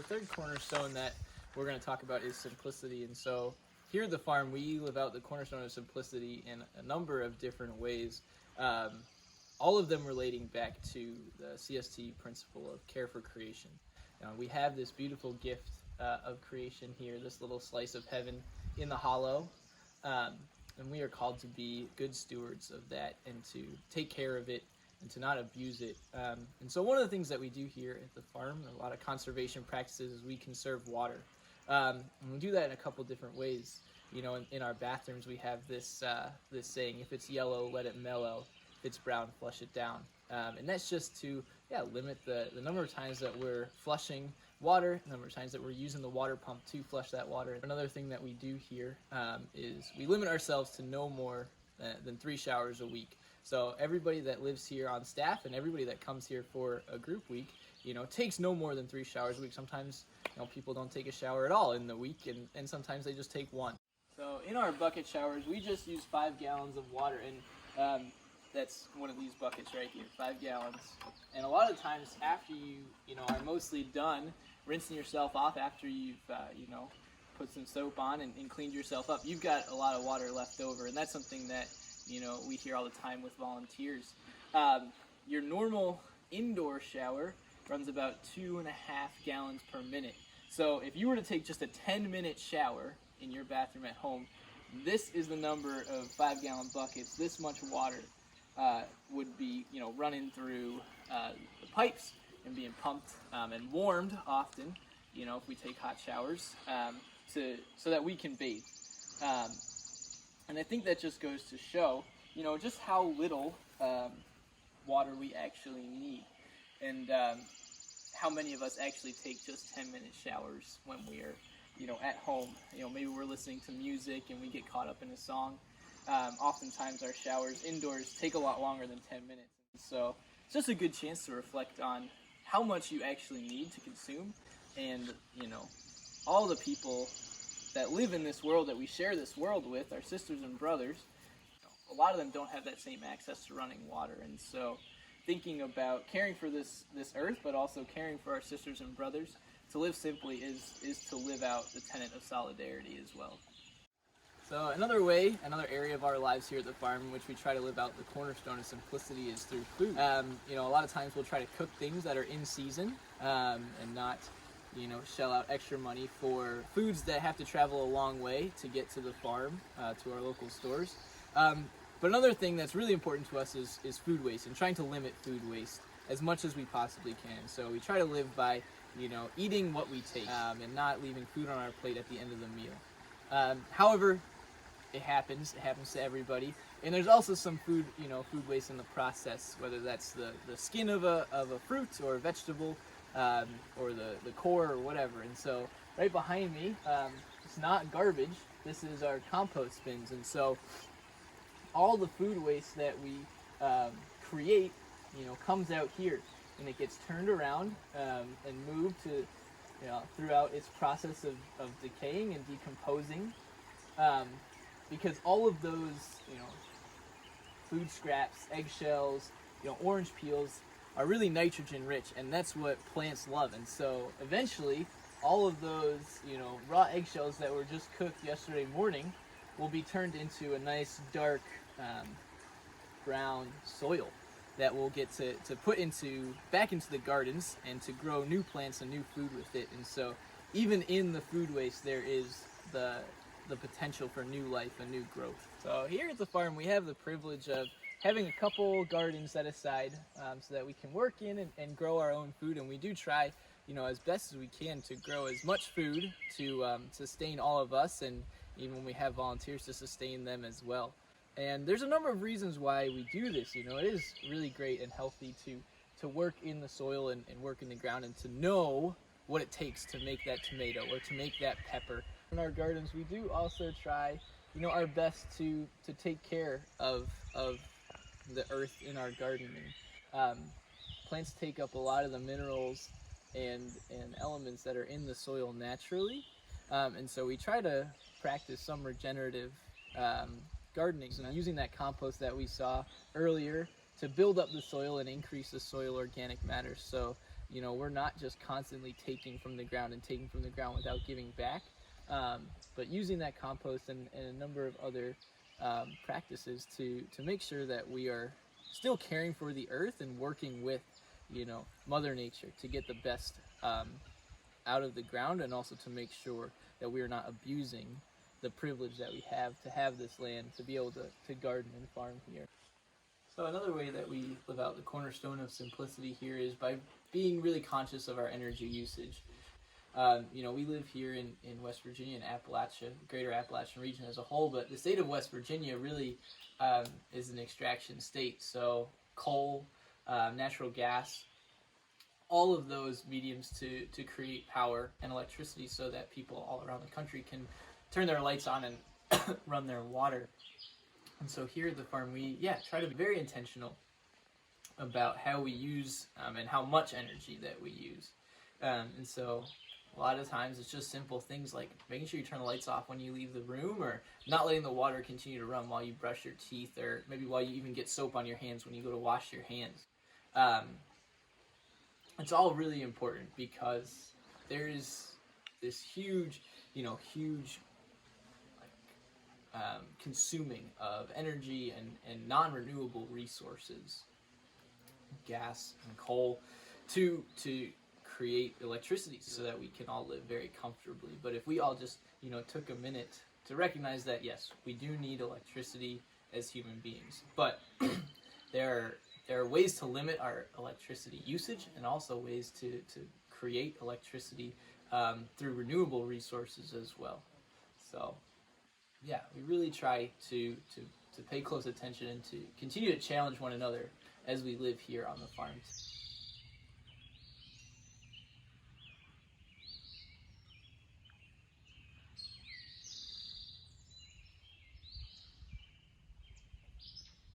the third cornerstone that we're going to talk about is simplicity. And so here at the farm, we live out the cornerstone of simplicity in a number of different ways, all of them relating back to the CST principle of care for creation. We have this beautiful gift of creation here, this little slice of heaven in the hollow, and we are called to be good stewards of that and to take care of it and to not abuse it. And so one of the things that we do here at the farm, a lot of conservation practices, is we conserve water. And we do that in a couple different ways. You know, in our bathrooms, we have this this saying, if it's yellow, let it mellow. If it's brown, flush it down. And that's just to limit the number of times that we're flushing water, the number of times that we're using the water pump to flush that water. Another thing that we do here is we limit ourselves to no more than 3 showers a week. So everybody that lives here on staff and everybody that comes here for a group week, takes no more than 3 showers a week. Sometimes, people don't take a shower at all in the week, and sometimes they just take one. So in our bucket showers, we just use 5 gallons of water, and that's one of these buckets right here, 5 gallons. And a lot of times after you are mostly done rinsing yourself off, after you've put some soap on and cleaned yourself up, you've got a lot of water left over, and that's something that we hear all the time with volunteers. Your normal indoor shower runs about 2.5 gallons per minute. So if you were to take just a 10-minute shower in your bathroom at home, this is the number of 5-gallon buckets. This much water would be running through the pipes and being pumped and warmed often, if we take hot showers, so that we can bathe. And I think that just goes to show, just how little water we actually need, and how many of us actually take just 10-minute showers when we are, at home. Maybe we're listening to music and we get caught up in a song. Oftentimes our showers indoors take a lot longer than 10 minutes. So it's just a good chance to reflect on how much you actually need to consume, and, all the people that live in this world, that we share this world with, our sisters and brothers, a lot of them don't have that same access to running water. And so thinking about caring for this earth, but also caring for our sisters and brothers, to live simply is to live out the tenet of solidarity as well. So another area of our lives here at the farm in which we try to live out the cornerstone of simplicity is through food. A lot of times we'll try to cook things that are in season, and not shell out extra money for foods that have to travel a long way to get to the farm, to our local stores. But another thing that's really important to us is food waste, and trying to limit food waste as much as we possibly can. So we try to live by, eating what we take, and not leaving food on our plate at the end of the meal. However, it happens to everybody. And there's also some food waste in the process, whether that's the skin of a fruit or a vegetable, or the core or whatever. And so right behind me, it's not garbage. This is our compost bins. And so all the food waste that we create, comes out here, and it gets turned around and moved to, throughout its process of decaying and decomposing, because all of those, food scraps, eggshells, orange peels are really nitrogen rich, and that's what plants love. And so eventually all of those, raw eggshells that were just cooked yesterday morning will be turned into a nice dark brown soil that we'll get to put back into the gardens and to grow new plants and new food with it. And so even in the food waste, there is the potential for new life and new growth. So here at the farm, we have the privilege of having a couple gardens set aside, so that we can work in and grow our own food. And we do try, as best as we can, to grow as much food to sustain all of us, and even when we have volunteers, to sustain them as well. And there's a number of reasons why we do this. It is really great and healthy to work in the soil and work in the ground, and to know what it takes to make that tomato or to make that pepper. In our gardens, we do also try, our best to take care of the earth in our garden. And plants take up a lot of the minerals and elements that are in the soil naturally, and so we try to practice some regenerative gardening, and using that compost that we saw earlier to build up the soil and increase the soil organic matter. So we're not just constantly taking from the ground and taking from the ground without giving back, but using that compost and a number of other practices to make sure that we are still caring for the earth and working with, Mother Nature to get the best out of the ground, and also to make sure that we are not abusing the privilege that we have to have this land to be able to garden and farm here. So another way that we live out the cornerstone of simplicity here is by being really conscious of our energy usage. We live here in West Virginia and Appalachia, greater Appalachian region as a whole, but the state of West Virginia really is an extraction state. So coal, natural gas, all of those mediums to create power and electricity so that people all around the country can turn their lights on and run their water. And so here at the farm, we try to be very intentional about how we use and how much energy that we use. And so a lot of times it's just simple things like making sure you turn the lights off when you leave the room, or not letting the water continue to run while you brush your teeth, or maybe while you even get soap on your hands when you go to wash your hands. It's all really important because there is this huge consuming of energy and non-renewable resources, gas and coal, to create electricity so that we can all live very comfortably. But if we all just took a minute to recognize that yes, we do need electricity as human beings, but there are ways to limit our electricity usage, and also ways to create electricity through renewable resources as well. So we really try to pay close attention and to continue to challenge one another as we live here on the farm.